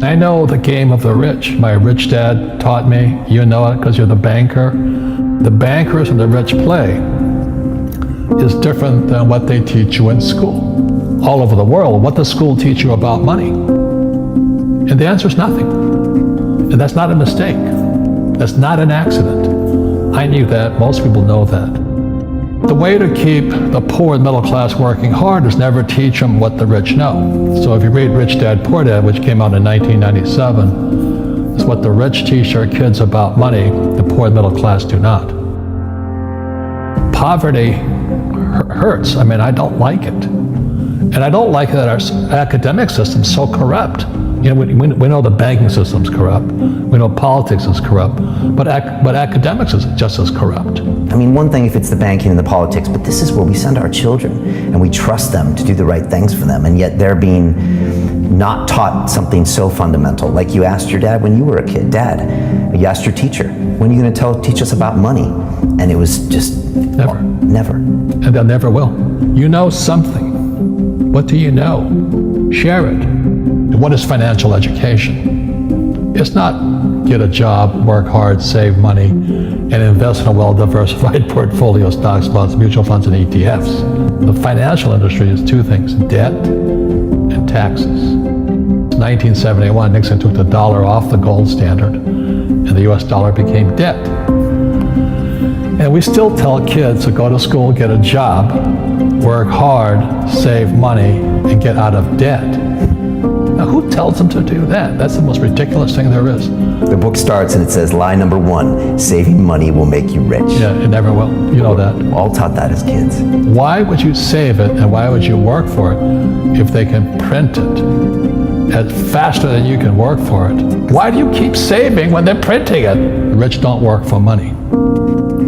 I know the game of the rich. My rich dad taught me. You know it because you're the banker. The bankers and the rich play is different than what they teach you in school. All over the world, what does school teach you about money? And the answer is nothing. And that's not a mistake. That's not an accident. I knew that. Most people know that. The way to keep the poor and middle class working hard is never teach them what the rich know. So if you read Rich Dad, Poor Dad, which came out in 1997, it's what the rich teach their kids about money, the poor and middle class do not. Poverty hurts. I mean, I don't like it. And I don't like that our academic system's so corrupt. You know, we know the banking system's corrupt. We know politics is corrupt. But academics is just as corrupt. I mean, one thing if it's the banking and the politics, but this is where we send our children and we trust them to do the right things for them, and yet they're being not taught something so fundamental. Like you asked your dad when you were a kid, Dad, you asked your teacher, when are you going to teach us about money? And it was just Never. Never. And they'll never will. You know something. What do you know? Share it. What is financial education? It's not get a job, work hard, save money, and invest in a well-diversified portfolio of stocks, bonds, mutual funds, and ETFs. The financial industry is two things, debt and taxes. In 1971, Nixon took the dollar off the gold standard, and the US dollar became debt. And we still tell kids to go to school, get a job, work hard, save money, and get out of debt. Now, who tells them to do that? That's the most ridiculous thing there is. The book starts and it says, lie number 1, saving money will make you rich. Yeah, it never will. You know that. We're all taught that as kids. Why would you save it and why would you work for it if they can print it faster than you can work for it? Why do you keep saving when they're printing it? The rich don't work for money.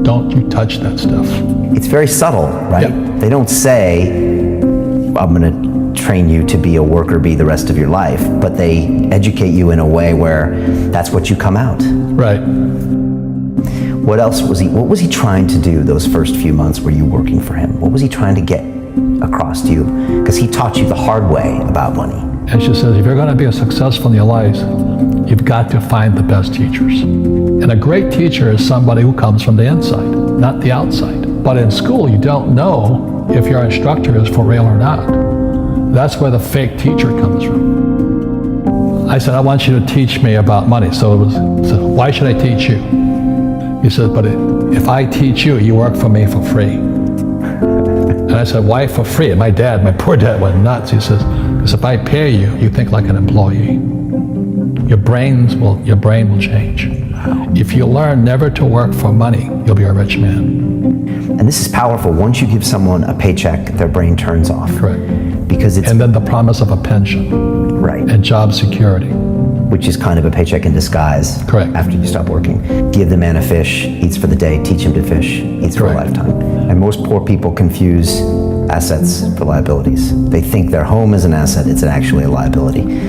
Don't you touch that stuff. It's very subtle, right? Yep. They don't say, I'm going to train you to be a worker bee the rest of your life, but they educate you in a way where that's what you come out. Right. What was he trying to do those first few months were you working for him? What was he trying to get across to you? Because he taught you the hard way about money. And she says, if you're going to be successful in your life, you've got to find the best teachers. And a great teacher is somebody who comes from the inside, not the outside. But in school, you don't know if your instructor is for real or not. That's where the fake teacher comes from. I said, I want you to teach me about money. So why should I teach you? He said, but if I teach you, you work for me for free. And I said, why for free? And my poor dad went nuts. He says, because if I pay you, you think like an employee. Your brain will change. If you learn never to work for money, you'll be a rich man. And this is powerful. Once you give someone a paycheck, their brain turns off. Correct. Because it's... And then the promise of a pension. Right. And job security. Which is kind of a paycheck in disguise. Correct. After you stop working. Give the man a fish, eats for the day, teach him to fish, eats for a lifetime. And most poor people confuse assets for liabilities. They think their home is an asset, it's actually a liability.